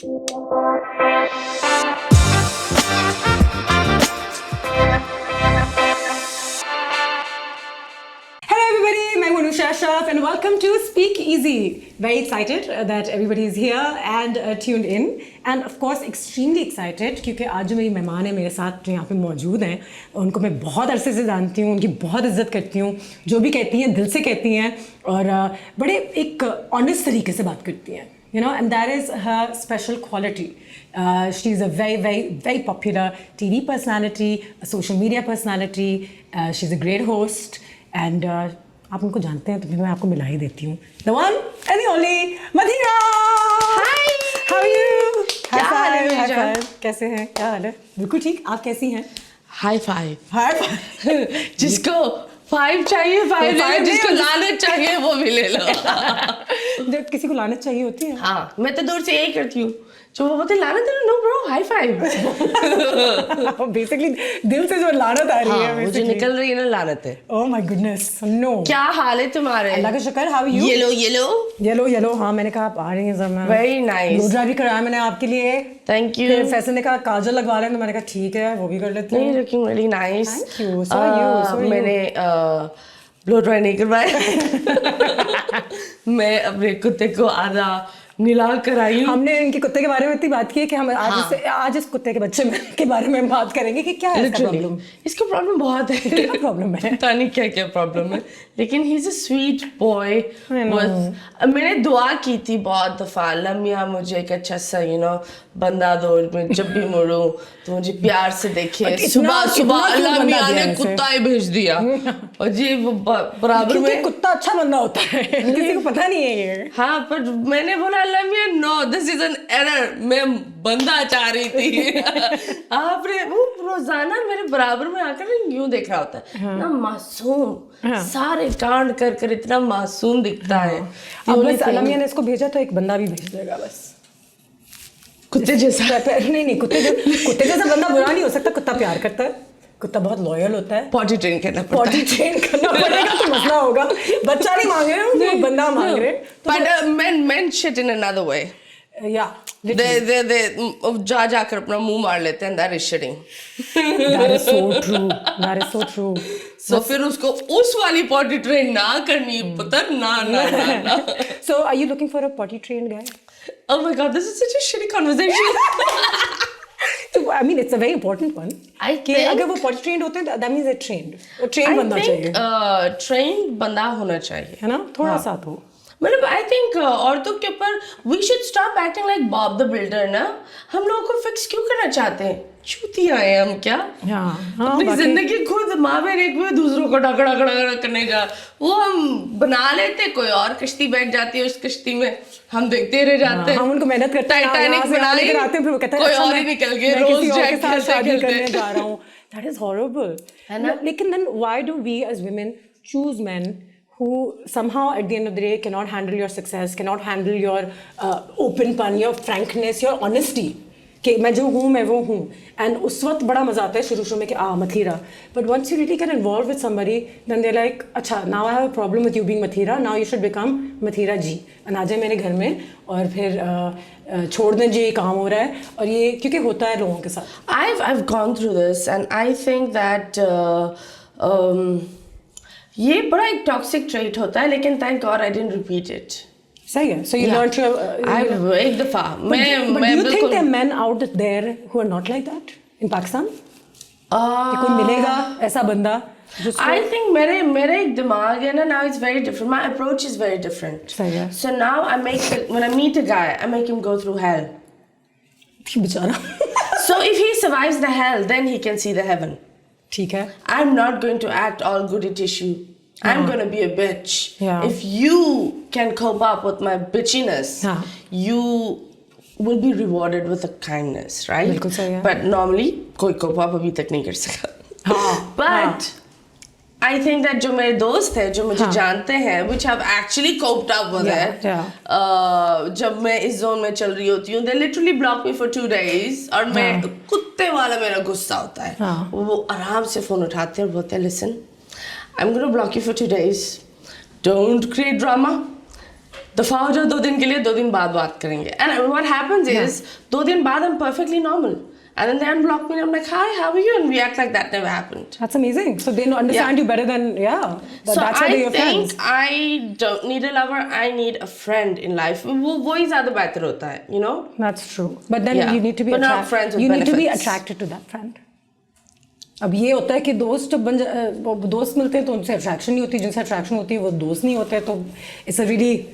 And welcome to Speak Easy. Very excited that everybody is here and tuned in. And of course, extremely excited क्योंकि आज जो मेरी मेहमान है मेरे साथ जो यहाँ पे मौजूद हैं, उनको मैं बहुत अरसे से जानती हूँ, उनकी बहुत इज्जत करती हूँ, जो भी कहती हैं दिल से कहती हैं और बड़े एक ऑनेस्ट तरीके से बात करती हैं. You know, and that is her special quality. She's a very popular TV personality, a social media personality. She's a great host and आप उनको जानते हैं तो मैं आपको मिला ही देती हूँ. The one and the only Mathira. Hi. How are you? क्या हाल है मेरी जान? कैसे हैं? क्या हाल है? बिल्कुल ठीक. आप कैसी हैं? High five. High five. जिसको 5 चाहिए 5 ले लो, जिसको लानत चाहिए वो भी ले लो. जब किसी को लानत चाहिए होती है. हाँ, मैं तो दूर से यही करती हूँ. जो वो बोलते लानत है no bro high five. Basically दिल से जो लानत आ रही है मुझे निकल रही है ना लानत है. Oh my goodness no. क्या हाल है तुम्हारे? अल्लाह का शुक्र. How are you? येलो. हाँ मैंने कहा आप आ रही हैं जब मैं. Very nice. रोजा भी कराया मैंने आपके लिए. Thank you. फिर फैसल ने कहा काजल लगवा लें तो मैंने कहा ठीक है वो भी कर लेते हैं. नहीं looking very nice. Thank you. So मैंने ब्लो ड्राई नहीं करवाया. मैं अपने कुत्ते को आधा नीला कराई. हमने इनके कुत्ते के बारे में इतनी बात की है कि हम आज इस कुत्ते के बच्चे के बारे में बात करेंगे कि क्या है इसका प्रॉब्लम. इसका प्रॉब्लम बहुत है. क्या प्रॉब्लम है? पता नहीं क्या प्रॉब्लम है लेकिन he is a sweet boy. मैंने दुआ की थी बहुत दफा लम्या मुझे एक अच्छा सा बंदा दो. मैं जब भी मुड़ूं तो मुझे प्यार से देखे. सुबह अल्लाह मियां ने कुत्ता ही भेज दिया और जी वो बराबर में. कुत्ता अच्छा बंदा होता है किसी को पता नहीं है ये. हाँ पर मैंने बोला no this is an error. मैं बंदा चाह रही थी. आपने वो रोजाना मेरे बराबर में आकर यूं देख रहा होता है ना मासूम. सारे कांड कर इतना मासूम दिखता है. अब बस अलमिया ने इसको भेजा तो एक बंदा भी भेज देगा बस कुत्ते जैसा. नहीं कुत्ते जैसा बंदा बुरा नहीं हो सकता. कुत्ता प्यार करता है. कुत्ता बहुत लॉयल होता है. पॉटी ट्रेन करना पड़ेगा तो मसला होगा. बच्चा नहीं मांग रहे बंदा मांग रहे. But men shit in another way. Yeah. They जाकर अपना मुंह मार लेते हैं. That is shitting. That is so true. So फिर उसको उस वाली potty train ना करनी पता ना. So are you looking for a potty trained guy? Oh my God, this is such a shitty conversation. So, I mean, it's a very important one. I think अगर वो potty trained होते हैं, that means they're trained. वो trained बंदा चाहिए. Trained बंदा होना चाहिए. है ना? थोड़ा सा तो. मतलब I think औरतों के ऊपर we should stop acting like Bob the Builder ना. हम लोगों को fix क्यों करना चाहते हैं? चूतिया हैं हम क्या? अपनी जिंदगी खुद माँ बहन एक में दूसरों को डकड़ा करने जा. वो हम बना लेते कोई और कश्ती बैठ जाती है उस कश्ती में हम देखते रह जाते हैं. हम उनको मेहनत करते हैं. टाइटैनिक बनाई फिर वो कहता है कोई और ही निकल गया. रोज जैक के साथ शादी करने जा रहा हूँ. That is horrible. है ना? लेकिन then why do we as women choose men who somehow at the end of the day cannot handle your success, cannot handle your open-pun, your frankness, your honesty. कि मैं जो हूँ मैं वो हूँ. And उस वक्त बड़ा मजा आता है शुरू में कि Mathira. But once you really get involved with somebody, then they're like, अच्छा, now I have a problem with you being Mathira. Now you should become Mathira ji. And आ जाए मेरे घर में और फिर छोड़ दें जी ये काम हो रहा है. और ये क्योंकि होता है लोगों के साथ. I've gone through this and I think that ये बड़ा एक टॉक्सिक ट्रेट होता है लेकिन thank God I didn't repeat it. सही है. So you learned your. एक दफा मैं do you think there are men out there who are not like that in Pakistan? कि कोई मिलेगा ऐसा बंदा. I think मेरे एक दिमाग है ना now it's very different. My approach is very different. सही है. So now when I meet a guy I make him go through hell. बेचारा. So if he survives the hell then he can see the heaven. ठीक है. I'm not going to act all goody tissue. I'm gonna be a bitch. Yeah. If you can cope up with my bitchiness, you will be rewarded with a kindness, right? बिल्कुल सही है. But normally कोई cope up अभी तक नहीं कर सका. But I think that जो मेरे दोस्त हैं जो मुझे जानते हैं which have actually coped up with it. जब मैं इस zone में चल रही होती हूँ they literally block me for 2 days और मैं कुत्ते वाला मेरा गुस्सा होता है. वो आराम से फोन उठाते हैं और बोलते हैं listen I'm going to block you for 2 days. Don't create drama. दफा हो जाओ 2 दिन के लिए, 2 दिन बाद बात करेंगे. And what happens is 2 दिन बाद I'm perfectly normal. And then they unblock me and I'm like, hi, how are you? And we act like that never happened. That's amazing. So they understand you better than, So that's why they're your friends. I don't need a lover, I need a friend in life. वो ही ज़्यादा बेहतर होता है, you know? That's true. But then you need to be attracted to that friend. अब ये होता है कि दोस्त दोस्त मिलते हैं तो उनसे अट्रैक्शन नहीं होती, जिनसे अट्रैक्शन होती है वो दोस्त नहीं होते, तो इट्स अ रियली.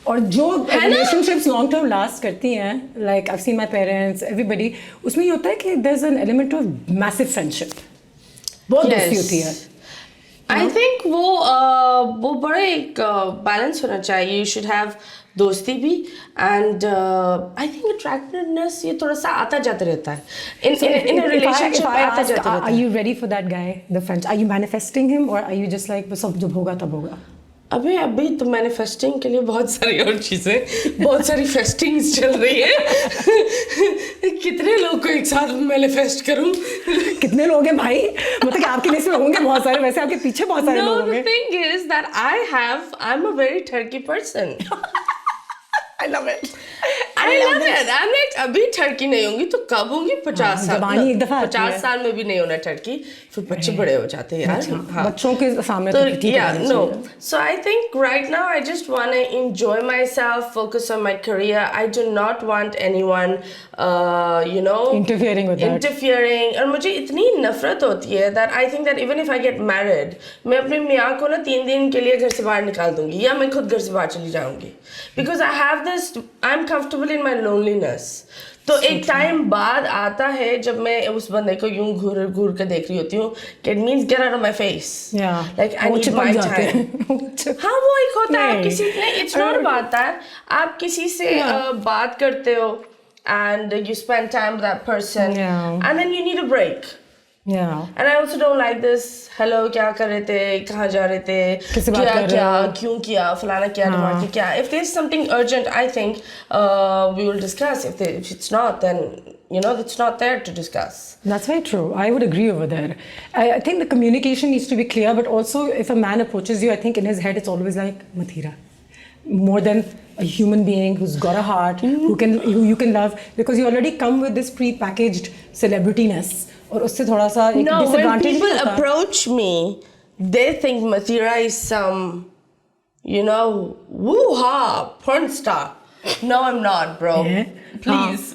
और जो रिलेशनशिप्स लॉन्ग टर्म लास्ट करती हैं, like I seen my parents, everybody, उसमें ये होता है कि there is an element of massive friendship. बहुत दोस्ती होती है. आई थिंक वो बड़ा एक बैलेंस होना चाहिए. यू शुड हैव दोस्ती भी एंड आई थिंक अट्रैक्टिवनेस ये थोड़ा सा आता जाता रहता है इन अ रिलेशनशिप. आता जाता रहता है. Are you ready for that guy, the friends? Are you manifesting him और आर यू जस्ट लाइक सब जब होगा तब होगा? अभी तो मैनिफेस्टिंग के लिए बहुत सारी और चीज़ें, बहुत सारी फेस्टिंग्स चल रही है. कितने लोग को एक साथ मैनिफेस्ट करूं? कितने लोग हैं भाई? मतलब कि आपकी लिस्ट में होंगे बहुत सारे, वैसे आपके पीछे बहुत सारे लोग होंगे. No, the thing is that I'm a very turkey person. I love it. I love it. I'm like अभी ठरकी नहीं होंगी तो कब होंगी? 50 साल. 50 साल में भी नहीं होना ठरकी, फिर बच्चे बड़े हो जाते हैं यार. बच्चों के सामने तो ठीक है. No. So I think right now I just want to enjoy myself, focus on my career. I do not want anyone, interfering with that. Interfering. और मुझे इतनी नफरत होती है that I think that even if I get married, मैं अपने मियाँ को ना 3 दिन के लिए घर से बाहर निकाल दूंगी या मैं खुद घर से बाहर चली जाऊंगी. Because I have this, I'm comfortable in my loneliness. तो एक टाइम बाद आता है जब मैं उस बंदे को यूं घूर कर देख रही होती हूँ कि it means get out of my face. Like I need my time. हाँ वो एक होता है किसी ने, it's not about that. आप किसी से बात करते हो and you spend time with that person and then you need a break. And I also don't like this hello क्या कर रहे थे, कहाँ जा रहे थे, क्या क्यों किया, फलाना क्या, ढमाकी क्या. If there's something urgent, I think we will discuss. If it's not, then it's not there to discuss. That's very true. I would agree over there. I think the communication needs to be clear, but also if a man approaches you, I think in his head it's always like Mathira, more than a human being who's got a heart, who you can love, because you already come with this pre-packaged celebrityness. और उससे थोड़ा सा एक disadvantage. When people approach me, they think Mathira is some, woo-ha, porn star. No, I'm not, bro. Please.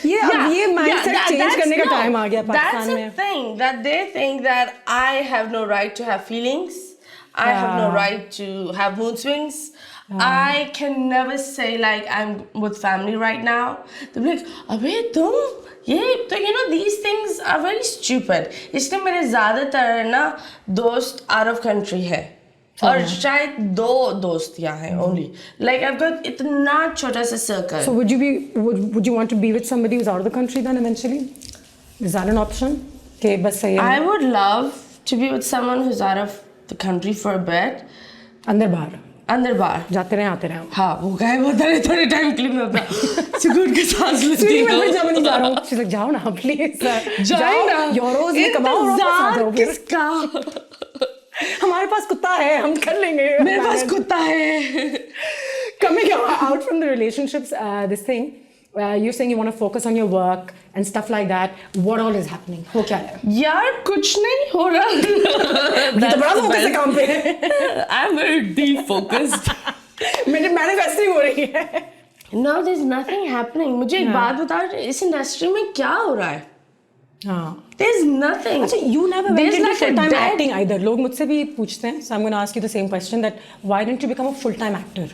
ये mindset change करने का time आ गया पाकिस्तान में. That's the thing, that they think that I have no right to have feelings. I have no right to have mood swings. I can never say like I'm with family right now. They'll be like, अबे तुम ये तो these things are very stupid. इसलिए मेरे ज़्यादातर ना दोस्त out of country है और शायद 2 दोस्त यहाँ हैं only. Like I've got इतना छोटा सा circle. So would you want to be with somebody who's out of the country then eventually? Is that an option? Okay, बस सही है. I would love to be with someone who's out of the country for a bit. अंदर बाहर जाते रहे आते रहे. हाँ वो गायब होता है थोड़े टाइम के लिए, मैं अपना सुकून के सांस लेती हूँ. मैं जर्मनी जा रहा हूँ. She's like जाओ ना प्लीज, जाओ ना, यूरोज़ में कमाओ और वापस आ जाओ. किसका? हमारे पास कुत्ता है, हम कर लेंगे. मेरे पास कुत्ता है. Coming out from the relationships, this thing, you're saying you want to focus on your work and stuff like that. What all is happening? हो क्या है? यार कुछ नहीं हो रहा. ये तो बड़ा फोकस है काम पे. I'm very defocused. मेरी manifesting हो रही है. No, there's nothing happening. मुझे एक बात बताओ, इस इंडस्ट्री में क्या हो रहा है? There's nothing. अच्छा, you never went into full-time acting either. लोग मुझसे भी पूछते हैं, so I'm going to ask you the same question, that why didn't you become a full-time actor?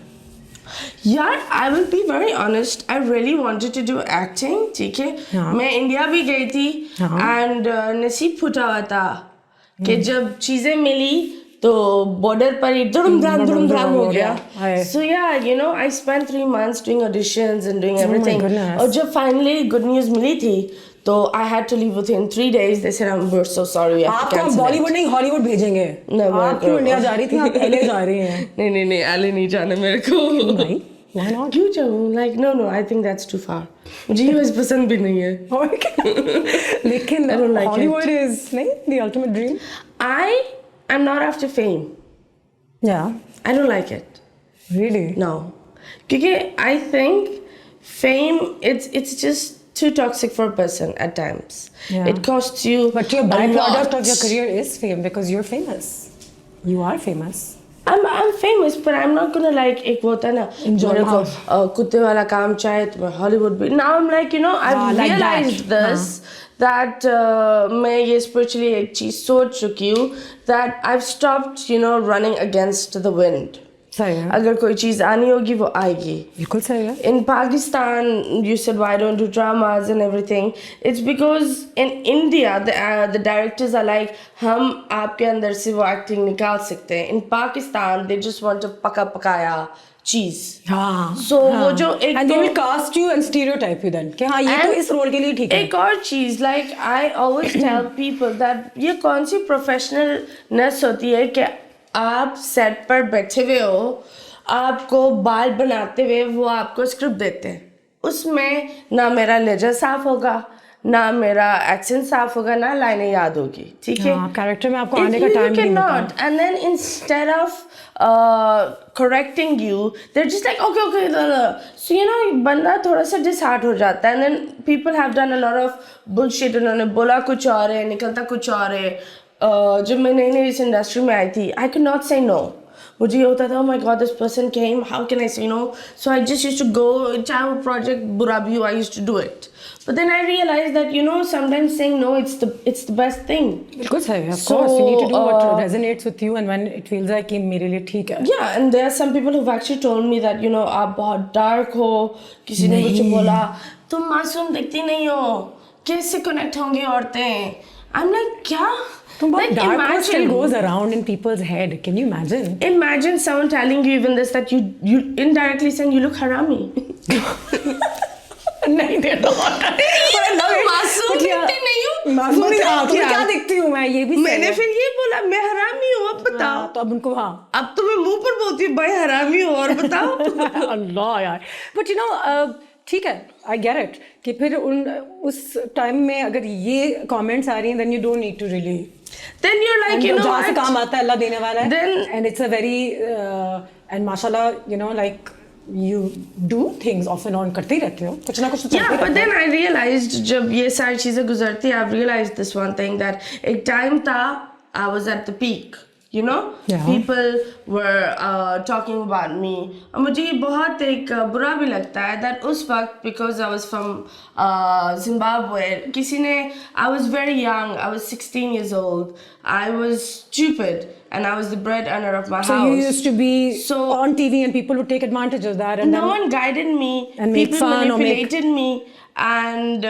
यार I will be very honest, I really wanted to do acting. ठीक है, मैं India भी गई थी and नसीब फूटा हुआ था कि जब चीजें मिली तो बॉर्डर पर ही धुड़म धाम हो गया. So yeah, I spent 3 months doing auditions and doing everything. और जब finally good news मिली थी तो I had to leave within 3 days. They said we're so sorry, we have to cancel. आपको बॉलीवुड नहीं हॉलीवुड भेजेंगे. आप क्यों इंडिया जा रही थी, आप पहले जा रही हैं. नहीं एले नहीं जाना मेरे को. भाई why not? क्यों जाऊँ? Like no, I think that's too far. मुझे US पसंद भी नहीं है. लेकिन Hollywood is नहीं the ultimate dream. I'm not after fame. Yeah. I don't like it. Really? No. Because I think fame, it's just too toxic for a person at times. Yeah. It costs you. But your a byproduct lot. of your career is fame because you're famous. You are famous. I'm famous, but I'm not gonna like एक वो होता है ना मेरे को कुत्ते वाला काम चाहे तो मैं Hollywood भी. Now I'm like, I've like realized this that मैं ये spiritually एक चीज सोच चुकी हूँ that I've stopped running against the wind. सही है. अगर कोई चीज आनी होगी वो आएगी. बिल्कुल सही है. In Pakistan, you said why don't do dramas and everything. It's because in India, the directors are like, हम आपके अंदर से वो acting निकाल सकते हैं. In Pakistan, they just want a पका पकाया चीज. हाँ. So वो जो एक and they will cast you and stereotype you then कि हाँ ये तो इस रोल के लिए ठीक है. एक और चीज like I always tell people that ये कौन सी professionalness होती है कि आप सेट पर बैठे हुए हो, आपको बाल बनाते हुए वो आपको स्क्रिप्ट देते हैं. उसमें ना मेरा लेजर साफ होगा, ना मेरा एक्सेंट साफ होगा, ना लाइनें याद होगी. ठीक है. कैरेक्टर में आपको आने का टाइम नहीं मिलता. And then instead of correcting you, they're just like okay. So बंदा थोड़ा सा disheart हो जाता है. And then people have done a lot of bullshit. उन्होंने बोला कुछ और है, निकलता कुछ और है. जब मैं नई इस इंडस्ट्री में आई थी, I could not say no. मुझे ये होता था, oh my god, this person came, how can I say no? So I just used to go, चाहे वो project बुरा भी हो, I used to do it. But then I realized that sometimes saying no, it's the best thing. बिल्कुल सही है. Of course, you need to do what resonates with you and when it feels like कि मेरे लिए ठीक है. Yeah, and there are some people who've actually told me that आप बहुत dark हो. किसी ने मुझे बोला तुम मासूम दिखती नहीं हो, कैसे connect होंगी औरतें? I'm like क्या? Like dark still goes around in people's head. Can you imagine? Imagine someone telling you even this, that you indirectly saying you look harami. नहीं, they're not. मासूम दिखती नहीं हूँ. मासूम नहीं, क्या दिखती हूँ मैं? ये भी मैंने फिर ये बोला मैं हरामी हूँ. अब बताओ. तो अब उनको अब तो मैं मुंह पर बोलती हूँ भाई हरामी हूँ और बताओ. अल्लाह यार. But ठीक है, I get it कि फिर उस टाइम में अगर ये comments आ रही हैं, then you don't need to really. Then you're like, जहाँ से काम आता है अल्लाह देने वाला है. Then and it's a very and mashallah, like you do things off and on करते ही रहते हो. कुछ ना कुछ तो चलते रहता है. But then I realized जब ये सारी चीजें गुजरती, I've realized this one thing that एक time था I was at the peak. People were talking about me. और मुझे ये बहुत एक बुरा भी लगता है that उस वक्त because I was from Zimbabwe, किसी ने I was very young. I was 16 years old. I was stupid and I was the breadwinner of my house. So you used to be on TV and people would take advantage of that. And no one guided me. And make people fun manipulated me. And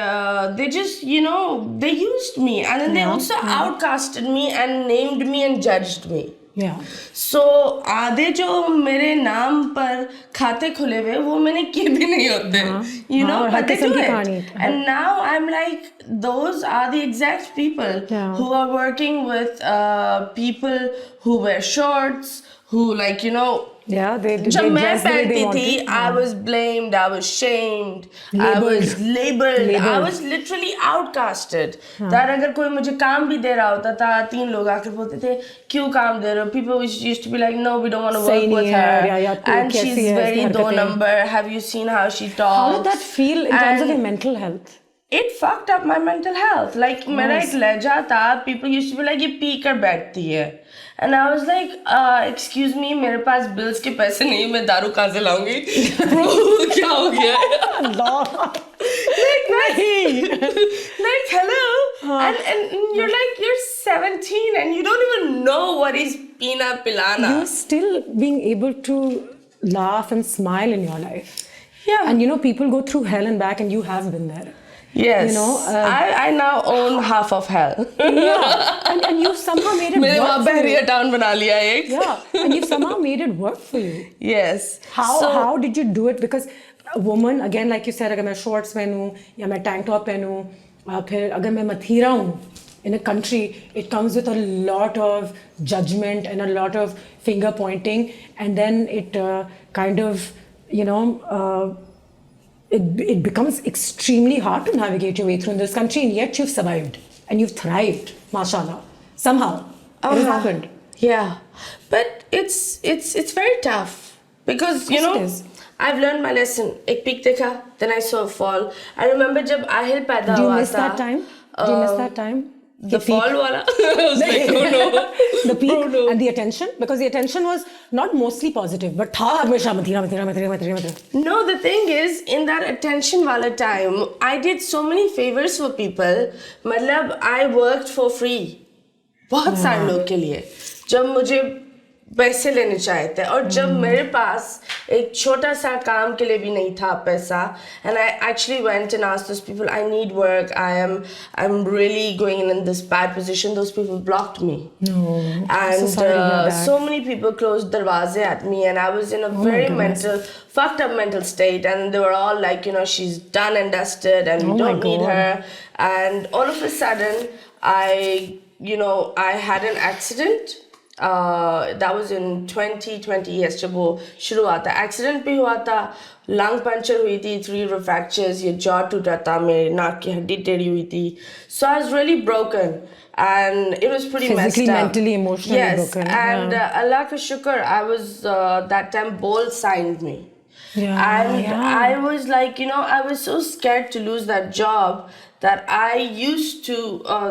they just, they used me. And then they also outcasted me and named me and judged me. Yeah. So आधे जो मेरे नाम पर खाते खुले हुए वो मैंने किए भी नहीं होते. But they do it. And now I'm like, those are the exact people who are working with people who wear shorts, who like, Yeah, they जब मैं dress the way they पहनती wanted. थी, I was blamed, I was shamed, I was labeled, I was literally outcasted. that अगर कोई मुझे काम भी दे रहा होता था, 3 लोग आकर बोलते थे क्यों काम दे रहे हो? People used to be like, no, we don't want to work with her, and she's very do number. Have you seen how she talks? How did that feel in terms of your mental health? It fucked up my mental health. Like मेरा एक लहजा था, people used to be like ये P कर बैठती है. And I was like, excuse me, मेरे पास bills के पैसे नहीं, मैं दारू कहाँ से लाऊंगी? Bro, क्या हो गया? like hello, and you're like, you're 17 and you don't even know what is pina pilana. You're still being able to laugh and smile in your life. Yeah. And people go through hell and back, and you have been there. Yes. I now own half of hell. Yeah. And you somehow made it मैंने work वहाँ for you. Bahria town बना लिया एक. Yeah. And you somehow made it work for you. Yes. How did you do it? Because a woman, again, like you said, अगर मैं shorts पहनूं या मैं tank top पहनूं, फिर अगर मैं मथीरा हूँ, in a country, it comes with a lot of judgment and a lot of finger pointing, and then it kind of, it becomes extremely hard to navigate your way through in this country, and yet you've survived and you've thrived, mashallah. Somehow, it has happened. Yeah, but it's very tough because it is. I've learned my lesson. एक peak देखा, then I saw a fall. I remember जब Ahil पैदा हुआ था. Do you miss that time? Do you miss that time? The fall wala. I was like, oh no. The peak Oh, no. and the attention, because the attention was not mostly positive, but tha hamesha Mathira. No, the thing is, in that attention wala time, I did so many favors for people. मतलब I worked for free. बहुत सारे लोग के लिए. जब मुझे पैसे लेने चाहे थे और जब मेरे पास एक छोटा सा काम के लिए भी नहीं था पैसा, and I actually went and asked those people, I need work, I'm really going in this bad position. Those people blocked me. No, and so many people closed darwaze at me, and I was in a very fucked up mental state, and they were all like, you know, she's done and dusted and we don't need her. And all of a sudden I had an accident. That was in 2020, yes, जब वो शुरू हुआ था. Accident भी हुआ था, lung puncture हुई थी, 3 fractures, ये jaw टूटा था, मेरे नाक की हड्डी टेढ़ी हुई थी. So I was really broken, and it was pretty messed up. Physically, mentally, emotionally broken. And Allah ka shukr, I was that time Bol signed me. I was like, you know, I was so scared to lose that job that I used to,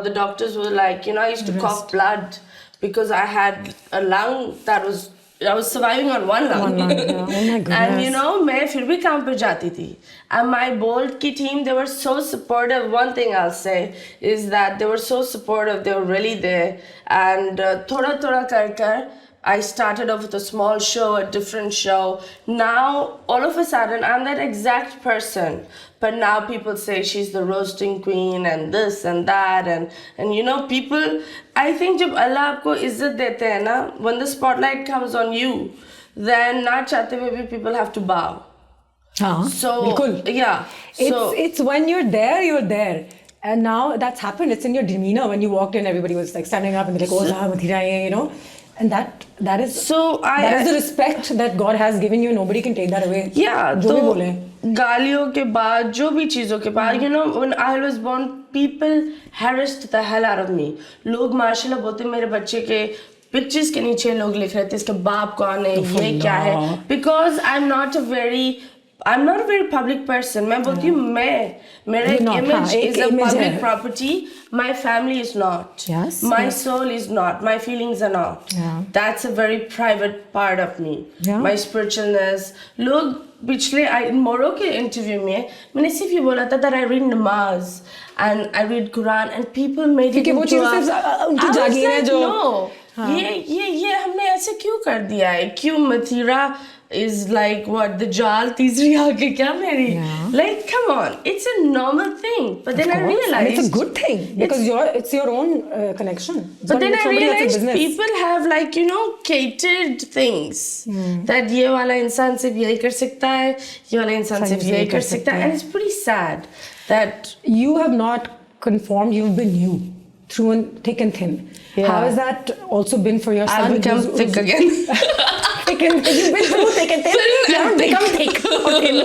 the doctors were like, you know, I used to cough blood. Because I had a lung I was surviving on one lung. Oh my goodness. And you know, मैं फिर भी काम पे जाती थी. And my Bolt की team, they were so supportive. One thing I'll say is that they were so supportive. They were really there. And थोड़ा कर I started off with a small show, a different show. Now, all of a sudden, I'm that exact person. But now people say she's the roasting queen and this and that. And you know, people, I think जब Allah आपको इज्जत देते हैं ना, when the spotlight comes on you, then ना चाहते हुए भी people have to bow. So, बिल्कुल. Yeah. It's when you're there. And now that's happened. It's in your demeanor. When you walked in, everybody was like standing up and they're like, oh, Mathira, you know. And that is the respect that God has given you. Nobody can take that away. Yeah. जो भी बोले. गालियों के बाद, जो भी चीजों के बाद, you know, when I was born, people harassed the hell out of me. लोग माशाल्लाह बोलते मेरे बच्चे के पिक्चर्स के नीचे लोग लिख रहे थे इसका बाप कौन है, ये क्या है. Because I'm not a very public person. मैं बोलती हूँ मेरा image is a public property. My family is not. Yes. My soul is not. My feelings are not. Yeah. That's a very private part of me. Yeah. My spiritualness. लोग पिछले मोरो के interview में मैंने सिर्फ ये बोला था that I read namaz and I read Quran and people made it into उनकी जागीर है जो ये हमने ऐसे क्यों कर दिया है, क्यों Mathira is like what the जाल तीसरी आके क्या मेरी, like come on, it's a normal thing. But then I realized and it's a good thing because it's your own connection. But then I realized people have like, you know, catered things that ये वाला इंसान सिर्फ यही कर सकता है, ये वाला इंसान सिर्फ यही कर सकता है, and it's pretty sad that you have not conformed. You've been you through thick and thin. Yeah. How has that also been for your son? I've become thick again. You've been through thick and thin. You haven't become thick or thin.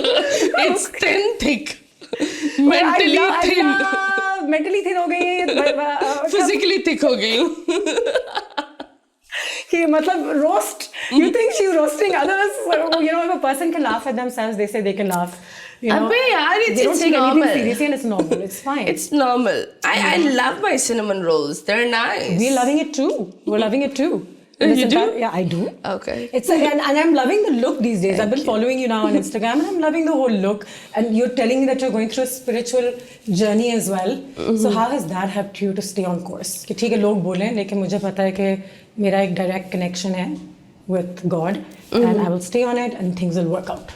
It's thin, thick. Mentally thin. Mentally thin हो गई है. Physically thick हो गई हूँ. कि मतलब roast. You think she's roasting others? You know, if a person can laugh at themselves, they say they can laugh. You know, they don't take normal. anything seriously and it's normal. It's fine. It's normal. I love my cinnamon rolls. They're nice. We're loving it too. We're loving it too. You do? Yeah, I do. Okay. And I'm loving the look these days. I've been following you now on Instagram and I'm loving the whole look. And you're telling me that you're going through a spiritual journey as well. So how has that helped you to stay on course? कि ठीक है लोग बोलें लेकिन मुझे पता है कि मेरा एक direct connection है with God and I will stay on it and things will work out.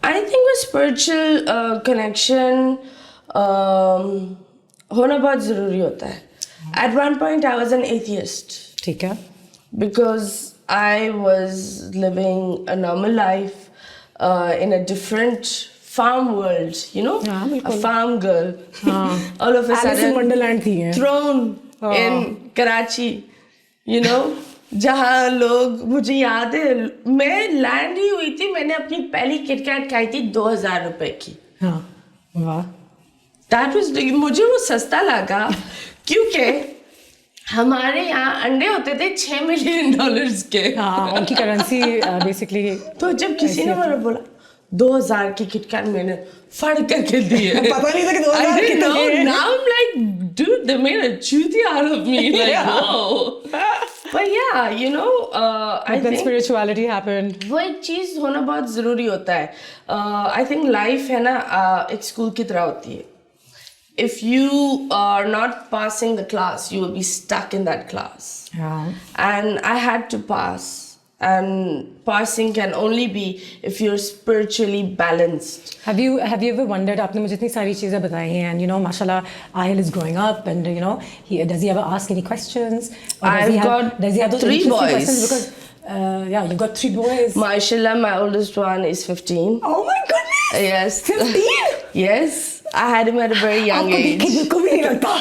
I think a spiritual connection होना बहुत ज़रूरी होता है. At one point I was an atheist. ठीक है. Because I was living a normal life in a different farm world, you know, a farm girl. All of a sudden, Wonderland थी है. Thrown in Karachi, you know. जहाँ लोग मुझे याद है मैं लैंड ही हुई थी, मैंने अपनी पहली किटकैट खाई थी 2000 रुपए की. हाँ, वाह. That was मुझे वो सस्ता लगा क्योंकि हमारे यहाँ अंडे होते थे $6 मिलियन के. हाँ, उनकी करेंसी बेसिकली. तो जब किसी ने मुझे बोला 2000 की KitKat मैंने फड़ करके दिए. पता नहीं था कि 2000 I didn't know. कितने. Now I'm like, dude, they made a chuti out of me. Like, whoa. But yeah, you know, I then think spirituality happened. वो एक चीज होना बहुत जरूरी होता है. I think life है ना एक स्कूल की तरह होती है. If you are not passing the class, you will be stuck in that class. Yeah. And I had to pass. And passing can only be if you're spiritually balanced. Have you ever wondered? आपने मुझे इतनी सारी चीजें बताई हैं, and you know, mashallah, Ahil is growing up, and you know, does he ever ask any questions? Or does he have those 3 interesting boys. questions? Because yeah, you got 3 boys. Mashallah, my oldest one is 15. Oh my goodness! Yes. 15? Yes. I had him at a very young आपको age. देख के बिल्कुल भी नहीं लगता.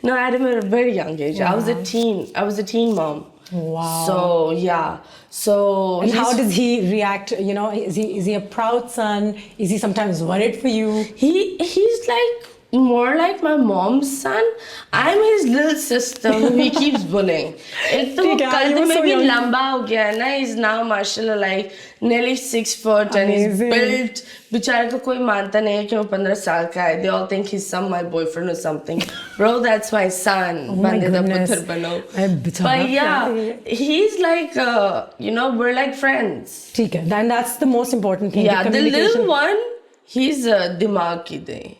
No, I had him at a very young age. Yeah. I was a teen mom. Wow. So yeah. So and how does he react? You know, is he a proud son? Is he sometimes worried for you? He's like more like my mom's son. I'm his little sister who he keeps bullying. एक तो कल में भी लंबा हो गया है ना. He's now mashallah like nearly 6 foot and he's built. बेचारे को कोई मानता नहीं है कि वो 15 साल का है. They all think he's my boyfriend or something. Bro, that's my son. Oh my goodness. But yeah, he's like, you know, we're like friends. ठीक है. Then that's the most important thing. Yeah, the little one, he's दिमाग की दे.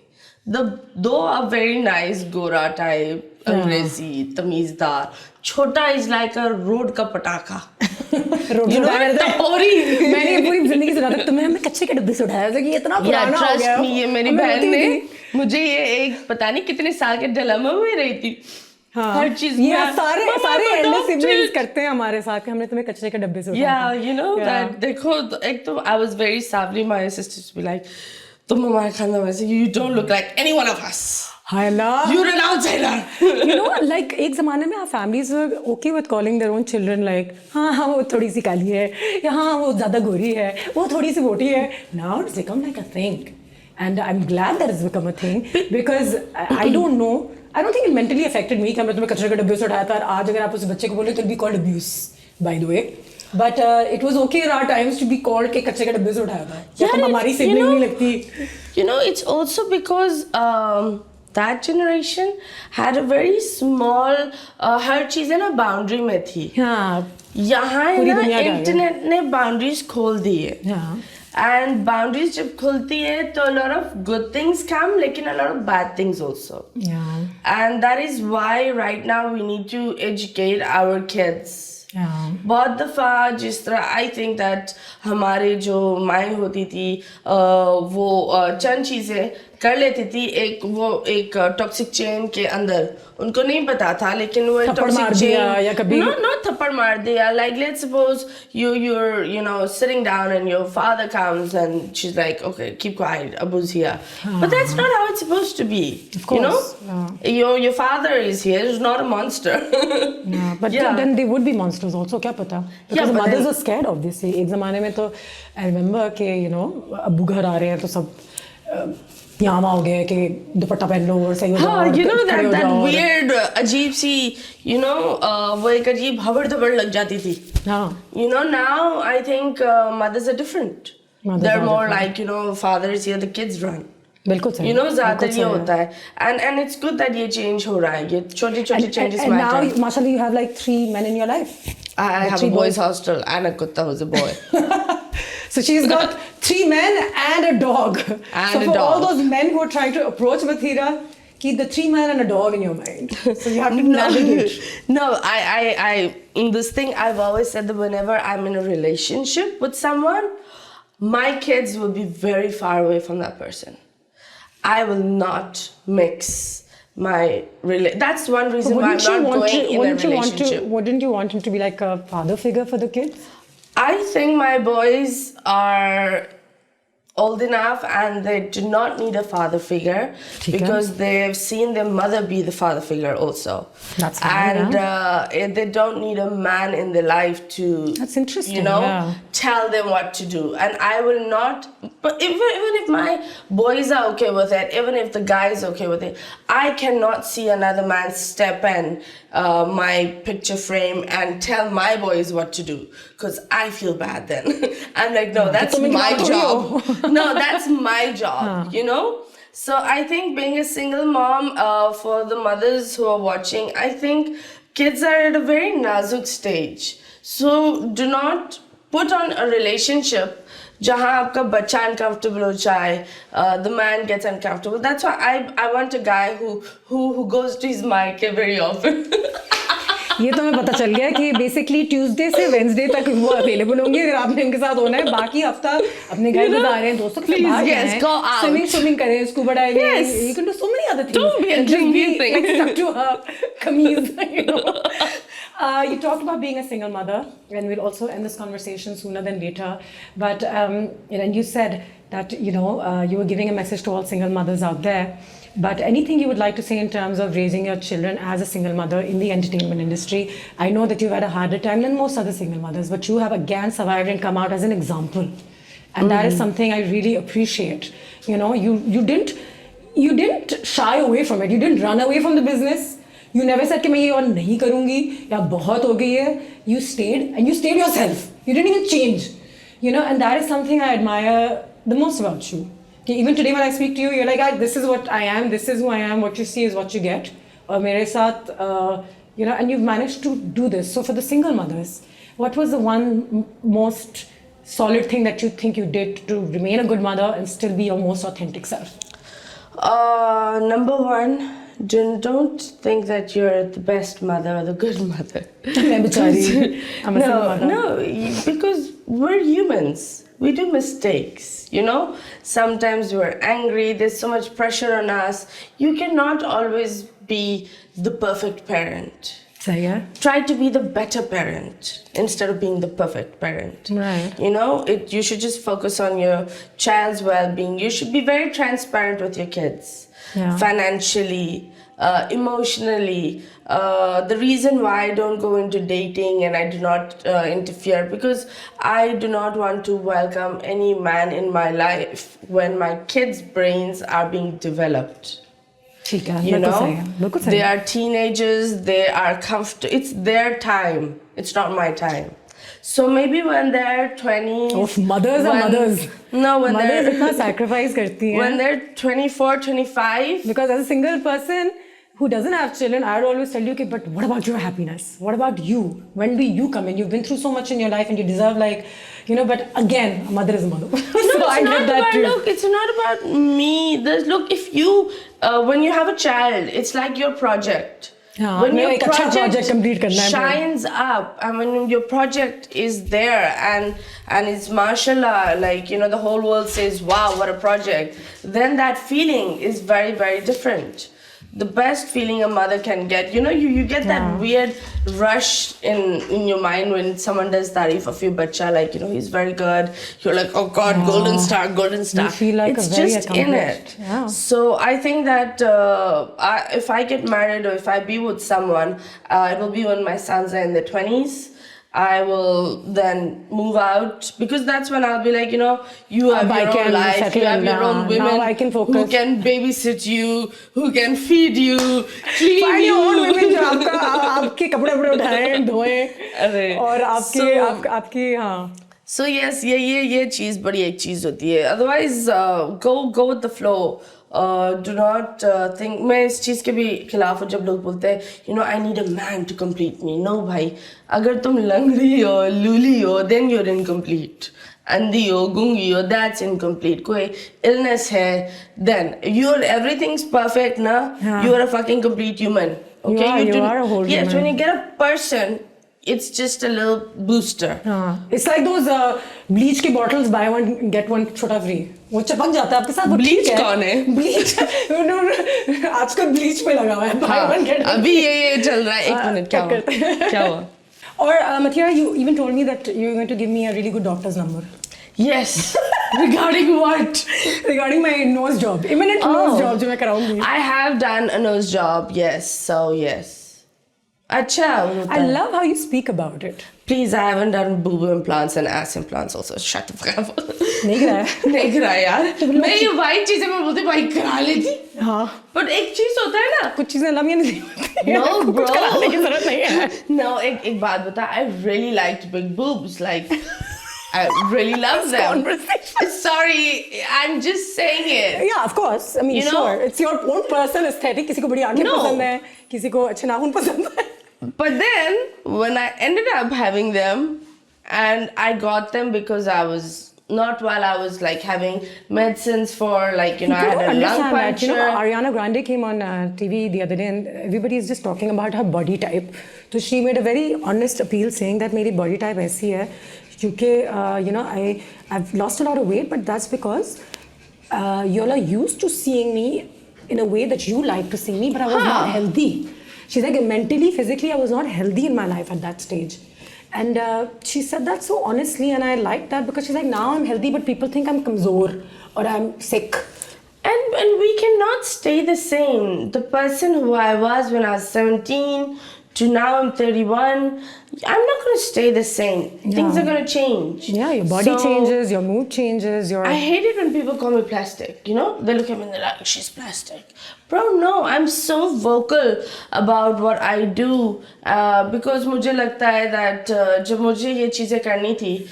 The though are very nice Gora type, अंग्रेजी, तमीज़दार. छोटा is like a road का पटाखा. You know, टपोरी. मैंने पूरी जिंदगी सुना था. तुम्हें हमने कच्चे के डब्बे से उठाया था कि इतना पुराना हो गया. Trust me, ये मेरी बहन ने मुझे ये एक पता नहीं कितने साल के डिलेमा में रही थी. हर चीज ये सारे एल्डर सिबलिंग्स करते हैं हमारे साथ कि हमने तुम्हें कचरे के डब्बे से उठाया. Yeah, you know that. देखो एक तो I was very savvy. My sisters be like, तुम हमारे खानदान में से, you don't look like any one of us. है ना? You're an outsider. You know, like एक ज़माने में our families were okay with calling their own children like, हाँ वो थोड़ी सी काली है, या हाँ वो ज़्यादा गोरी है, वो थोड़ी सी मोटी है. Now it's become like a thing, and I'm glad that it's become a thing because I don't know. I don't think it mentally affected me कि हमने तुम्हें कचरे के डब्बे से उठाया था. आज अगर आप उस बच्चे को बोले तो it'll be called abuse, by the way. But it was okay in our times to be called कि कच्चे के डब्बे से उठाया था. या तुम हमारी sibling नहीं लगती. You know, it's also because that generation had a very small हर चीज़ है ना boundary में थी. हाँ. यहाँ है ना इंटरनेट ने boundaries खोल दी है. हाँ. And boundaries जब खुलती है तो a lot of good things come लेकिन a lot of bad things also. Yeah. And that is why right now we need to educate our kids. Yeah. बहुत दफ़ा जिस तरह I think that हमारे जो माएँ होती थी वो चंद चीज़ें कर लेती थी एक टॉक्सिक चेन के अंदर उनको नहीं पता था लेकिन वो टॉक्सिक चेन no थप्पड़ मार दिया like let's suppose you're you know sitting down and your father comes and she's like okay keep quiet Abu's here but that's not how it's supposed to be you know your father is here he's not a monster yeah, but then they would be monsters also क्या पता because the mothers are scared obviously एक ज़माने में तो I remember कि you know अब्बू घर आ रहे हैं तो सब यामा हो गया कि दुपट्टा पहन लो और सही हो जाओ. हाँ, you know that weird अजीब सी you know वो एक अजीब हबड़ दबड़ लग जाती थी. हाँ. You know now I think mothers are different. They're more like you know father is here the kids run. बिल्कुल सही. You know ज़्यादातर ये होता है and it's good that ये change हो रहा है ये छोटी changes matter. And now mashallah you have like 3 men in your life. I have a boys hostel and a kutta who's a boy. So she's got 3 men and a dog. So for all those men who are trying to approach Mathira, keep the 3 men and a dog in your mind. So you have to navigate. No, I in this thing I've always said that whenever I'm in a relationship with someone, my kids will be very far away from that person. I will not mix my that's one reason why I'm not going in a relationship. Wouldn't you want him to be like a father figure for the kids? I think my boys are old enough and they do not need a father figure because they've seen their mother be the father figure also. That's fine, and they don't need a man in their life to that's interesting, you know tell them what to do. And I will not, but even if my boys are okay with it, even if the guy is okay with it, I cannot see another man step in my picture frame and tell my boys what to do. because I feel bad then. I'm like, no, that's my job. No, that's my job, you know? So I think being a single mom, for the mothers who are watching, I think kids are at a very nazuk stage. So do not put on a relationship jahan aapka bacha uncomfortable ho jaye, the man gets uncomfortable. That's why I want a guy who goes to his mic very often. ये तो हमें पता चल गया कि basically Tuesday से Wednesday तक वो अवेलेबल होंगे अगर आपने इनके साथ होना है. बाकी हफ्ता अपने घर गुजार रहे हैं, दोस्तों के साथ बाहर हैं, स्विमिंग करें, scuba diving, you can do so many other things. Don't be a dreamy thing. Stuck to her kameez, you know. You talked about being a single mother, and we'll also end this conversation sooner than later. But and you said that you were giving a message to all single mothers out there. But anything you would like to say in terms of raising your children as a single mother in the entertainment industry? I know that you've had a harder time than most other single mothers, but you have again survived and come out as an example. And that is something I really appreciate. You didn't shy away from it. You didn't run away from the business. You never said कि मैं ये और नहीं करूँगी या बहुत हो गई है. You stayed and you stayed yourself. You didn't even change. And that is something I admire the most about you. Even today when I speak to you, you're like, this is what I am, this is who I am, what you see is what you get. Or mere saath, and you've managed to do this. So for the single mothers, what was the one most solid thing that you think you did to remain a good mother and still be your most authentic self? Number one, don't think that you're the best mother or the good mother. I'm a single mother. No, because we're humans. We do mistakes, Sometimes we're angry, there's so much pressure on us. You cannot always be the perfect parent. So, yeah. Try to be the better parent instead of being the perfect parent. Right. You should just focus on your child's well-being. You should be very transparent with your kids. Yeah. Financially, emotionally. The reason why I don't go into dating and I do not interfere, because I do not want to welcome any man in my life when my kids' brains are being developed. They are teenagers, they are comfortable. It's their time. It's not my time. So maybe when they're 20... mothers are mothers. No, when mothers itna sacrifice karti hain. When they're 24, 25... Because as a single person who doesn't have children, I would always tell you, okay, but what about your happiness? What about you? When do you come in? You've been through so much in your life and you deserve but again, a mother is a mother. No, it's not about me. Look, if you, when you have a child, it's like your project. When your project shines up and when your project is there and it's mashallah, the whole world says, wow, what a project, then that feeling is very, very different. The best feeling a mother can get, you get that weird rush in your mind when someone does tarif of your bacha, he's very good. You're like, oh God, golden star. You feel like it's just in it. Yeah. So I think that if I get married or if I be with someone, it will be when my sons are in their 20s. I will then move out because that's when I'll be like, you have your own life, you have your own women who can babysit you, who can feed you, clean Find you. your own women जो आपके कपड़े उठाएं, धोएं और आपकी So yes, ये चीज बड़ी एक चीज होती है. Otherwise, go with the flow. Do not think. मैं इस चीज के भी खिलाफ हूँ जब लोग बोलते हैं, I need a man to complete me. No भाई, अगर तुम लंगड़ी हो, लूली हो, then you're incomplete. अंधी हो, गूंगी हो, that's incomplete. कोई illness है, then everything's perfect ना. Yeah. You are a fucking complete human. Okay, you are a whole human. Yes, when you get a person, it's just a little booster. It's like those bleach के bottles, buy one get one छोटा free. वो चपक जाता है आपके साथ. Bleach कौन है? Bleach. आजकल bleach पे लगा हुआ है. Buy one get one. अभी ये चल रहा है. एक मिनट क्या हुआ? Or Mathira, you even told me that you're going to give me a really good doctor's number. Yes. Regarding what? Regarding my nose job. Imminent nose job जो मैं कराऊंगी. I have done a nose job. Yes. So yes. अच्छा. I love how you speak about it. Please, I haven't done boob implants and ass implants also. Shut the fuck up. नहीं कराया नहीं कराया यार. मैं ये वाइट चीजें मैं बोलती भाई करा लेती. हाँ. But एक चीज होता है ना. कुछ चीजें लम्बी नहीं होती. No bro. कुछ कराने की जरूरत नहीं है. No, एक बात बता. I really liked big boobs. Like I really love them. Sorry, I'm just saying it. Yeah, of course. I mean, sure. It's your own personal aesthetic. किसी को बड़ी आंखें पसंद है, किसी को अच्छे नाखून पसंद है. But then, when I ended up having them, and I got them because I was not while I was like having medicines for like, I had a lung puncture. Ariana Grande came on TV the other day and everybody is just talking about her body type. So she made a very honest appeal saying that मेरी body type ऐसी है क्योंकि, I've lost a lot of weight, but that's because y'all are used to seeing me in a way that you like to see me, but I was not healthy. She's like, mentally, physically, I was not healthy in my life at that stage. And she said that so honestly, and I liked that because she's like, now I'm healthy, but people think I'm kamzor or I'm sick. And we cannot stay the same. The person who I was when I was 17 to now I'm 31, I'm not going to stay the same. Things are going to change. Yeah, your body changes, your mood changes. I hate it when people call me plastic, They look at me and they're like, she's plastic. Bro, no, I'm so vocal about what I do because मुझे लगता है that जब मुझे ये चीजें करनी थी,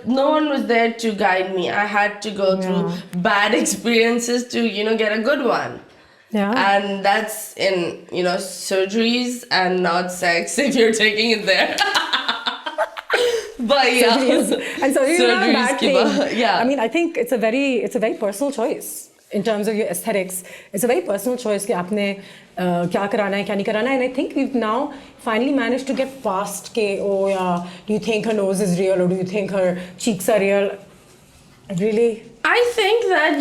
no one was there to guide me. I had to go through bad experiences to, get a good one. Yeah. And that's in, surgeries and not sex if you're taking it there. But yeah. And surgery is not a bad thing. Yeah. I mean, I think it's a very personal choice in terms of your aesthetics. It's a very personal choice कि आपने क्या कराना है, क्या नहीं कराना है. And I think we've now finally managed to get past के, oh yeah, do you think her nose is real or do you think her cheeks are real? Really? I think that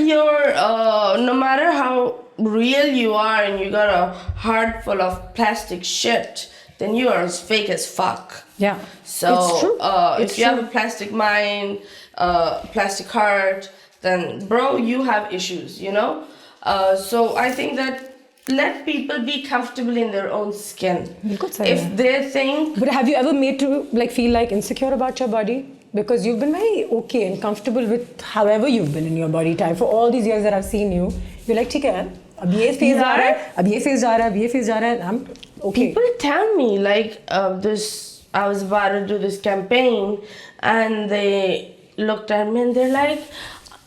no matter how real you are and you got a heart full of plastic shit, then you are as fake as fuck. Yeah. So it's true. If you have a plastic mind, plastic heart, then bro, you have issues, So I think that let people be comfortable in their own skin. If they think. But have you ever made to feel like insecure about your body? Because you've been very okay and comfortable with however you've been in your body type for all these years that I've seen you. You're like, ठीक है, अब ये phase आ रहा है, अब ये phase जा रहा है, अब ये phase जा रहा है. I'm okay. People tell me I was about to do this campaign, and they looked at me and they're like,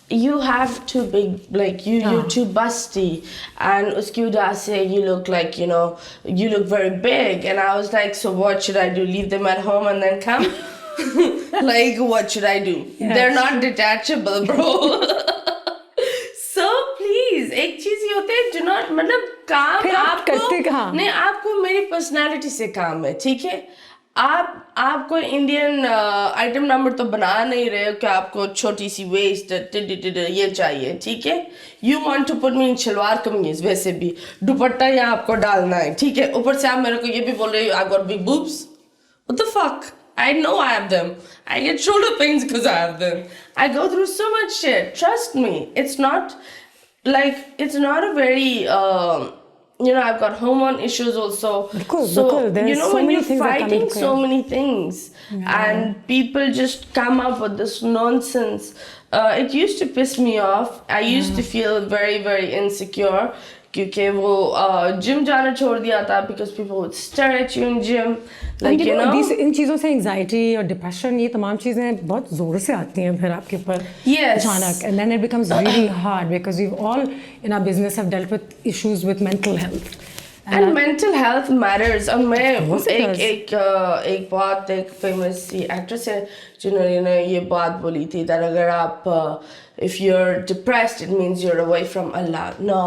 you have too big, you're too busty, and uski wajah se you look like, you look very big. And I was like, so what should I do? Leave them at home and then come? What should I do? Yes. They're not detachable, bro. So please, एक चीज ये होता है, do not, काम आपको मेरी personality से काम है, ठीक है? आप कोई इंडियन आइटम नंबर तो बना नहीं रहे हो कि आपको छोटी सी वेस्ट ये चाहिए, ठीक है? You want to put me in salwar कमीज, वैसे भी दुपट्टा यहाँ आपको डालना है, ठीक है? ऊपर से आप मेरे को ये भी बोल रहे हो I've got big boobs. What the fuck? I know I have them. I get shoulder pains because I have them. I go through so much shit. Trust me. It's not a very, I've got hormone issues also. Because there's so when many you're things fighting so many things and people just come up with this nonsense, it used to piss me off. I used to feel very, very insecure. क्योंकि वो gym जाना छोड़ दिया था because people would stare at you in gym, इन चीज़ों से anxiety और depression ये तमाम चीज़ें बहुत ज़ोर से आती हैं फिर आपके ऊपर अचानक, and then it becomes really hard because we've all in our business have dealt with issues with mental health. And mental health matters. और मैं एक बहुत famous सी actress है जिन्होंने ये बात बोली थी that अगर आप if you're depressed it means you're away from Allah. No,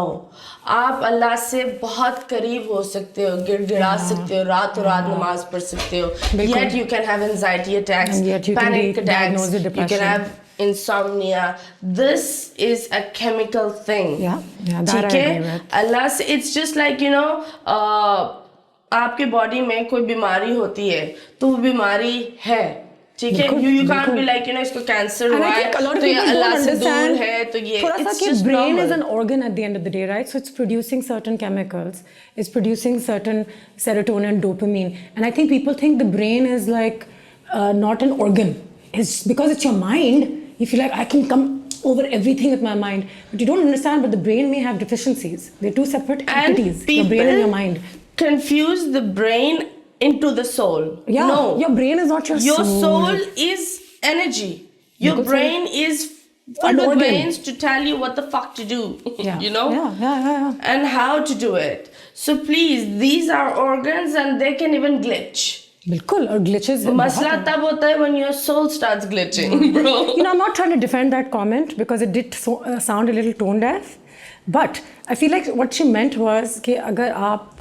आप अल्लाह से बहुत करीब हो सकते हो, गिड़गिड़ा सकते हो, रातों रात नमाज पढ़ सकते हो. Yet you can have anxiety attacks, panic attacks, you can have insomnia. This is a chemical thing. Yeah, that I agree with. Allah, it's just like आपके बॉडी में कोई बीमारी होती है तो वो बीमारी है, ठीक है? You can't be like इसको कैंसर हुआ है तो ये अल्लाह से दूर है तो ये. It's just brain is an organ at the end of the day, right? So it's producing certain chemicals, it's producing certain serotonin, dopamine, and I think people think the brain is like not an organ. It's because it's your mind. You feel like I can come over everything with my mind, but you don't understand. But the brain may have deficiencies. They're two separate entities. Your brain and your mind. Confuse the brain into the soul. Yeah, no, your brain is not your soul. Your soul is energy. Your brain is filled with brains to tell you what the fuck to do. Yeah. You know? Yeah. And how to do it. So please, these are organs and they can even glitch. बिल्कुल और glitches मसला तब होता है when your soul starts glitching, bro. You know, I'm not trying to defend that comment because it did sound a little tone deaf, but I feel like what she meant was कि अगर आप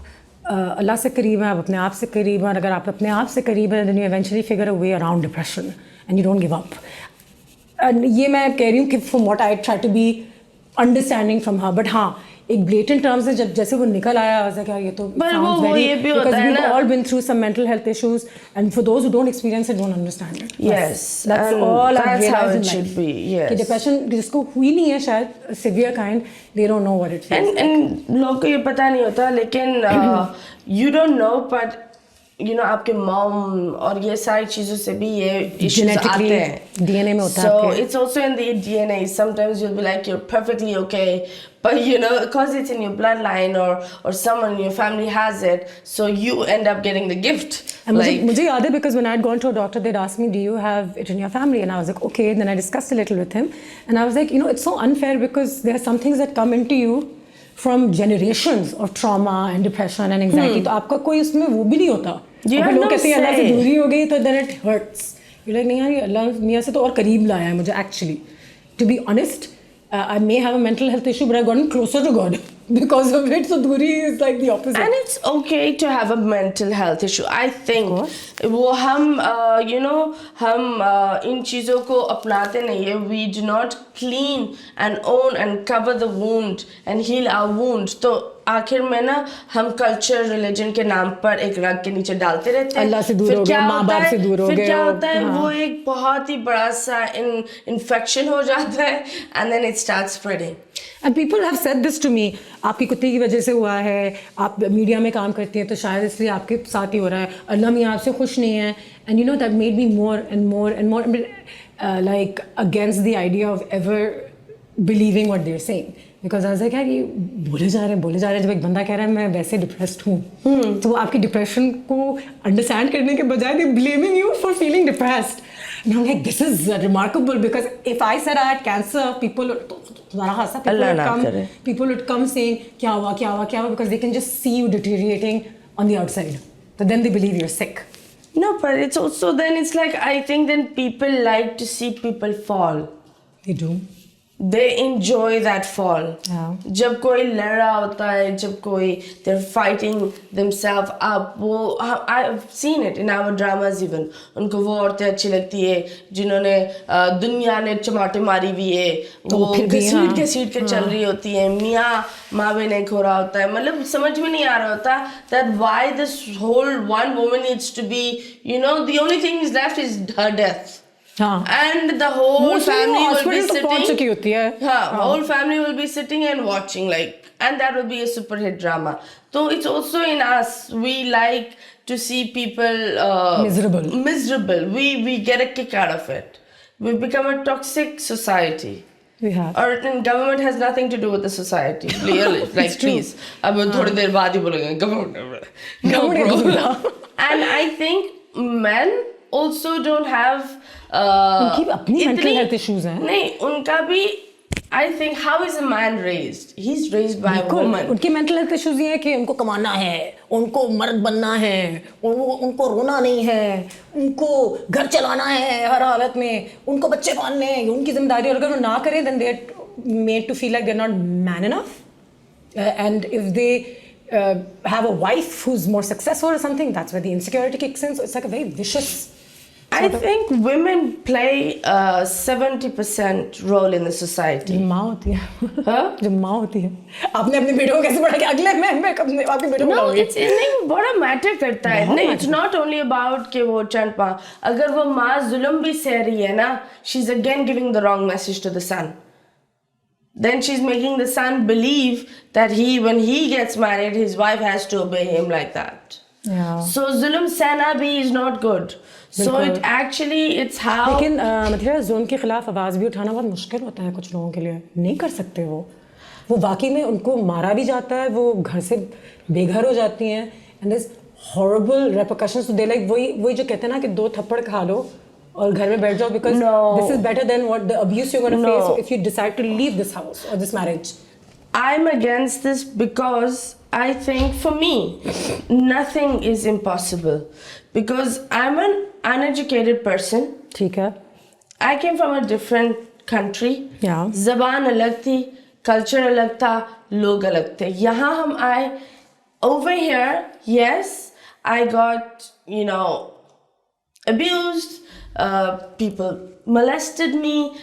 अल्लाह से करीब हैं, आप अपने आप से करीब हैं, और अगर आप अपने आप से करीब हैं, then you eventually figure a way around depression and you don't give up. And ये मैं कह रही हूँ कि from what I try to be understanding from her, but हाँ एक blatant terms है जब जैसे वो निकल आया ऐसा क्या ये तो sounds very because we've all been through some mental health issues and for those who don't experience it don't understand it. Yes, that's all I've realized how it in life. should be. Yes. कि depression जिसको हुई नहीं है शायद severe kind, they don't know what it feels. And लोगों को ये पता नहीं होता लेकिन you don't know but you know आपके mom और ये सारी चीजों से भी ये issues आते हैं DNA में होता है so it's also in the DNA. Sometimes you'll be like you're perfectly okay but you know because it's in your bloodline or someone in your family has it so you end up getting the gift. And मुझे याद है because when I had gone to a doctor they'd asked me do you have it in your family and I was like okay. And then I discussed a little with him and I was like you know it's so unfair because there are some things that come into you from generations of trauma and depression and anxiety. तो आपका कोई उसमें वो भी नहीं होता. लोग कहते हैं अल्लाह से दूरी हो गई तो then it hurts. You're like नहीं यार ये अल्लाह मियाँ से तो और करीब लाया है मुझे actually. To be honest, I may have a mental health issue but I've gotten closer to God because of it. So दूरी is like the opposite. And it's okay to have a mental health issue. I think वो हम you know हम इन चीज़ों को अपनाते नहीं है. We do not clean and own and cover the wound and heal our wound. तो आखिर में ना हम कल्चर रिलीजन के नाम पर एक रग के नीचे डालते रहते हैं. अल्लाह से दूर हो गए, माँ बाप से दूर हो गए. फिर क्या होता है वो एक बहुत ही बड़ा सा इन्फेक्शन हो जाता है and then it starts spreading. And people have said this to me. आपकी कुत्ते की वजह से हुआ है. आप मीडिया में काम करती हैं तो शायद इसलिए आपके साथ ही हो रहा है. अल्लाह मियाँ आपसे खुश नहीं है. And you know that made me more and more like against the idea of ever believing what they're saying. Because I was like यार ये बोले जा रहे हैं जब एक बंदा कह रहा है मैं वैसे डिप्रेस्ड हूँ तो वो आपकी डिप्रेशन को अंडरस्टैंड करने के बजाय they blaming you for feeling depressed. And I'm like this is remarkable because if I said I had cancer people would come saying क्या हुआ because they can just see you deteriorating on the outside. So then they believe you're sick. No, but it's also then it's like I think then people like to see people fall. They do. They enjoy that fall. Yeah. जब कोई लड़ रहा होता है, जब कोई they're fighting themselves up. वो I've seen it in our dramas even. उनको वो औरतें अच्छी लगती है जिन्होंने दुनिया ने चमाटे मारी हुई है. वो घसीट के चल रही होती है. मियाँ माँ भी नहीं खो रहा होता है. मतलब समझ में नहीं आ रहा होता that why this whole one woman needs to be you know the only thing is left is her death. And the whole family will be sitting. Whole family will be sitting and watching like, and that will be a super hit drama. So it's also in us. We like to see people miserable. We get a kick out of it. We become a toxic society. We have. Or government has nothing to do with the society. Really, like please. अब थोड़ी देर बाद ही बोलेंगे government. And I think men also don't have उनकी अपनी mental health issues हैं. नहीं उनका भी I think how is a man raised? He's raised by a woman. उनकी mental health issues ये है कि उनको कमाना है, उनको मर्द बनना है, उनको रोना नहीं है, उनको घर चलाना है हर हालत में, उनको बच्चे पालने हैं, उनकी जिम्मेदारी. और अगर वो ना करें then they're made to feel like they're not man enough. And if they have a wife who's more successful or something, that's where the insecurity kicks in. So it's like a very vicious. I think women play a 70% role in the society. माँ होती है. हाँ? जब माँ होती है. आपने अपने बेटों को कैसे पढ़ा कि अगले मैं आपके बेटों को No, it's नहीं बड़ा matter करता है. नहीं, it's not only about कि वो चंद माँ. अगर वो माँ जुल्म भी सह रही है ना, she's again giving the wrong message to the son. Then she's making the son believe that when he gets married, his wife has to obey him like that. Yeah. So zulm sehna bhi is not good. So it actually, it's how. लेकिन मथिरा जुल्म के खिलाफ आवाज़ भी उठाना बहुत मुश्किल होता है कुछ लोगों के लिए, नहीं कर सकते वो वाकई में उनको मारा भी जाता है, वो घर से बेघर हो जाती हैं, and there's horrible repercussions. So they like वही जो कहते हैं ना कि 2 थप्पड़ खा लो और घर में बैठ जाओ, because this is better than what the abuse you're going to face if you decide to leave this house or this marriage. I'm against this because I think for me nothing is impossible, because I'm an uneducated person. ठीक है. I came from a different country. Yeah. ज़बान अलग थी, culture अलग था, लोग अलग थे. यहाँ हम आए. Over here, yes, I got, abused. People molested me.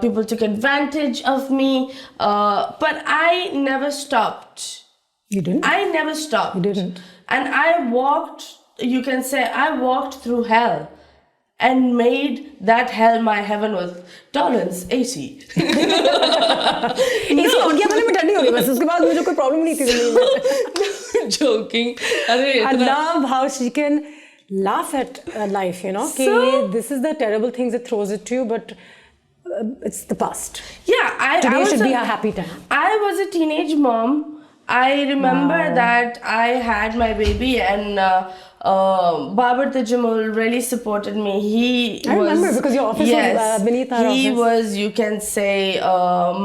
People took advantage of me. But I never stopped. You didn't? I never stopped. You didn't. And I walked, you can say, I walked through hell and made that hell my heaven with tolerance, AC. AC on किया मैंने, मैं ठंडी हो गई बस, उसके बाद मुझे कोई प्रॉब्लम नहीं थी ज़िंदगी में. Joking. I love how she can laugh at life, कि this is the terrible things it throws at you, but it's the past. Yeah, Today should be a happy time. I was a teenage mom. I remember that I had my baby, and Babar Tajamul really supported me. I remember, because your office was beneath our office. He was, you can say,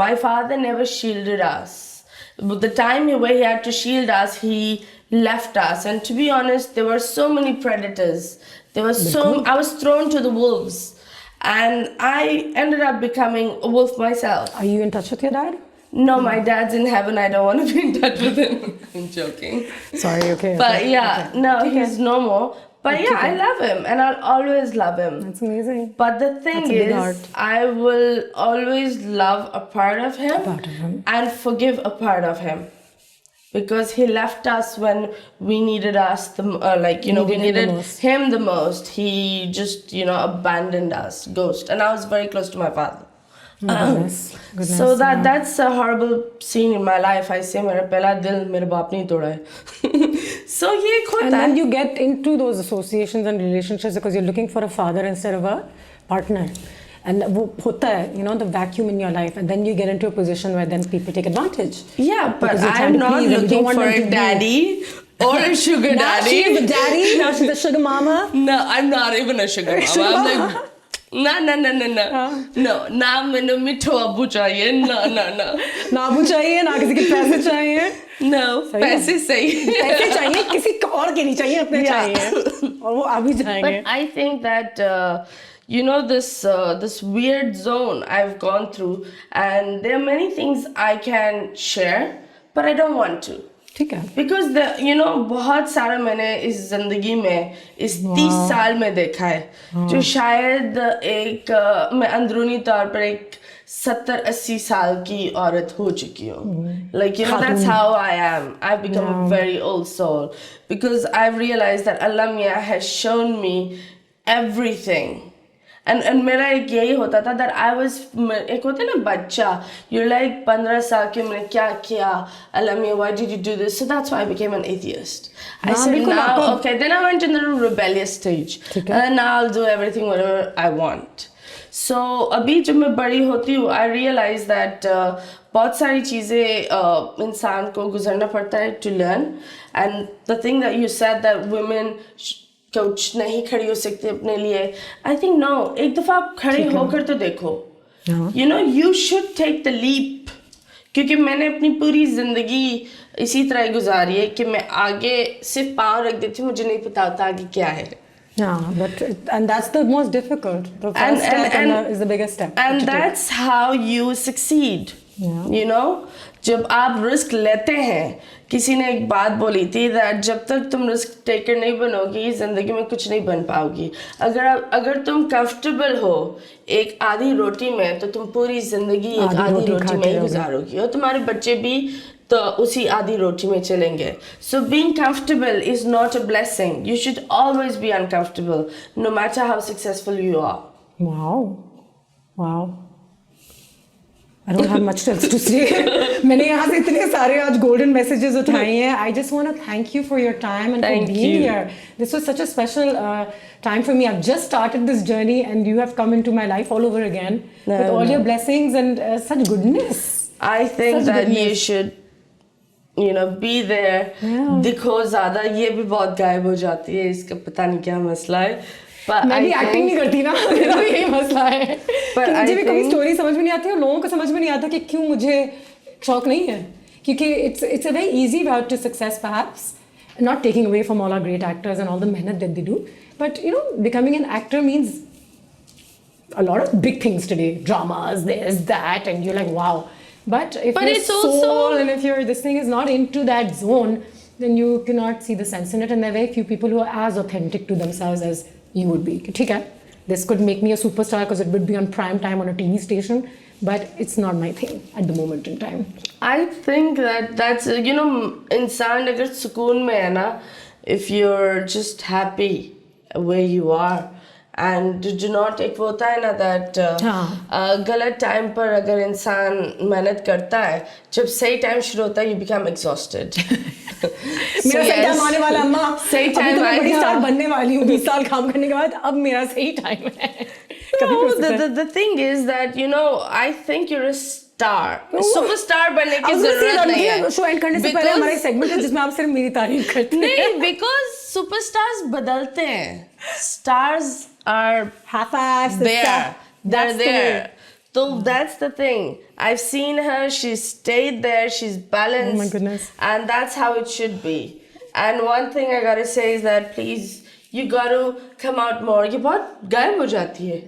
my father never shielded us. But the time where he had to shield us, he left us. And to be honest, there were so many predators. I was thrown to the wolves. And I ended up becoming a wolf myself. Are you in touch with your dad? No, my dad's in heaven. I don't want to be in touch with him. I'm joking. Sorry, okay. But yeah, no, he's no more. But yeah, I love him, and I'll always love him. That's amazing. But the thing is, I will always love a part of him, and forgive a part of him. Because he left us when we needed us, we needed him the most. He just, abandoned us, ghost. And I was very close to my father. Goodness. So that's a horrible scene in my life. I say, मेरा पहला दिल मेरे बाप ने तोड़ा है. So ये एक होता है. And then you get into those associations and relationships because you're looking for a father instead of a partner. And वो होता है, the vacuum in your life, and then you get into a position where then people take advantage. Yeah, but I'm not looking for a daddy or a sugar daddy. Now she's the daddy, now she's the sugar mama. No, I'm not even a sugar mama. I'm like, no. No, ना मैंने मिठो अबू चाहिए. No. ना अबू चाहिए, ना किसी के पैसे चाहिए. No, पैसे सही. पैसे चाहिए, किसी और के नहीं चाहिए, अपने चाहिए. और वो अभी जाएंगे. But I think that this weird zone I've gone through, and there are many things I can share, but I don't want to. ठीक है. Because बहुत सारा मैंने इस जिंदगी में इस 30 साल में देखा है, जो शायद मैं अंदरूनी तौर पर एक 70-80 साल की औरत हो चुकी हूँ. That's how I am. I've become a very old soul, because I've realized that Allah Mia has shown me everything. And मेरा एक यही होता था that I was, एक होता है ना बच्चा, you're like 15 साल के, मैंने क्या किया, Allah Mia, why did you do this? So that's why I became an atheist. I said now, okay, then I went in the rebellious stage, and then now I'll do everything whatever I want. So अभी जब मैं बड़ी होती हूँ, I realize that बहुत सारी चीज़ें इंसान को गुजरना पड़ता है to learn. And the thing that you said that women कुछ नहीं खड़ी हो सकती अपने लिए, I think no, एक दफ़ा आप खड़े होकर तो देखो. You should take the leap. क्योंकि मैंने अपनी पूरी ज़िंदगी इसी तरह गुजारी है कि मैं आगे सिर्फ पाँव रख देती हूँ, मुझे नहीं पता होता आगे क्या है. And that's the most difficult. The first step is the biggest step. And that's how you succeed. जब आप रिस्क लेते हैं, किसी ने एक बात बोली थी that जब तक तुम रिस्क टेकर नहीं बनोगी, जिंदगी में कुछ नहीं बन पाओगी. अगर तुम कंफर्टेबल हो एक आधी रोटी में, तो तुम पूरी जिंदगी एक आधी रोटी में ही गुजारोगी, और तुम्हारे बच्चे भी तो उसी आधी रोटी में चलेंगे. So being comfortable is not a blessing. You should always be uncomfortable, no matter how successful you are. Wow. I don't have much else to say. मैंने यहाँ से इतने सारे आज golden messages उठाए हैं. I just want to thank you for your time and for being here. This was such a special time for me. I've just started this journey and you have come into my life all over again with all your blessings and such goodness. I think that you should, you know, be there. दिखो ज़्यादा, ये भी बहुत गायब हो जाती है. इसका पता नहीं क्या मसला है. मैं भी एक्टिंग नहीं करती ना, मेरा भी यही मसला है. कि मुझे भी कभी स्टोरी समझ में नहीं आती और लोगों को समझ में नहीं आता कि क्यों मुझे शौक नहीं है. क्योंकि it's a very easy route to success perhaps. Not taking away from all our great actors and all the mehnat that they do. But, you know, becoming an actor means a lot of big things today. Dramas, this, that, and you're like, wow. But if your soul and if this thing is not into that zone, then you cannot see the sense in it. And there are very few people who are as authentic to themselves as you would be. ठीक है? This could make me a superstar because it would be on prime time on a TV station. But it's not my thing at the moment in time. I think that's, you know, इंसान अगर सुकून में है ना, if you're just happy where you are and do not, एक वो होता है ना that गलत टाइम पर अगर इंसान मेहनत करता है, जब सही टाइम शुरू होता है you become exhausted. मेरा सही टाइम आने वाला अम्मा. सही टाइम आएगा. बड़ी स्टार बनने वाली हूँ 20 साल काम करने के बाद. अब मेरा सही टाइम है. No, the thing is that, you know, I think you're a star. Superstar बनने की ज़रूरत नहीं है. शो एंड करने से पहले हमारा एक सेगमेंट है जिसमें आप सिर्फ मेरी तारीफ करते हैं. नहीं, because superstars बदलते हैं. Stars are half-assed. They're there. So that's the thing. I've seen her. She's stayed there. She's balanced. Oh my goodness. And that's how it should be. And one thing I gotta say is that please, you gotta come out more. ये बहुत गायब हो जाती है.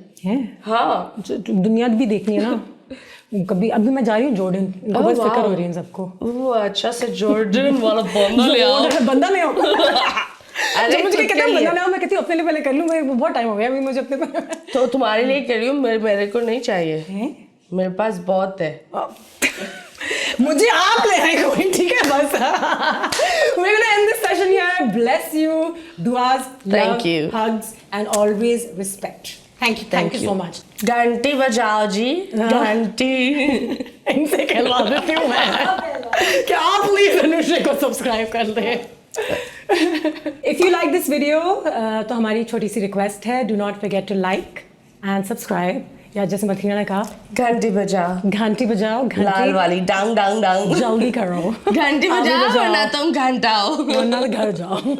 हाँ. दुनिया भी देखनी है ना. कभी अभी मैं जा रही हूँ जॉर्डन. इनको बस फिक्र हो रही है इन सबको. अच्छा से जॉर्डन वाला बंदा ले आओ. बंदा ले आओ. अरे मुझे कहते हैं बंदा ले आओ. मैं कहती हूँ अपने लिए पहले कर लूँ. मैं बहुत टाइम हो गया अभी मुझे अपने. तो तुम्हारे लिए कर रही हूँ. मेरे को नहीं चाहिए. मेरे पास बहुत है. मुझे आप ले आए कोई. ठीक है बस. We're gonna end this session here. Bless you. Duas, love, hugs, and always respect. Thank you so much. घंटी बजाओ जी. घंटी. इनसे कहलवा देती हूँ मैं. क्या आप प्लीज अनुषे को सब्सक्राइब कर दें. If you like this video, तो हमारी छोटी सी रिक्वेस्ट है. Do not forget to like and subscribe. या जैसे मथीरा ने कहा, घंटी बजाओ. घंटी बजाओ. लाल वाली डांग डांग डांग. जल्दी करो. घंटी बजाओ वरना तुम घंटाओ. वरना घर जाओ.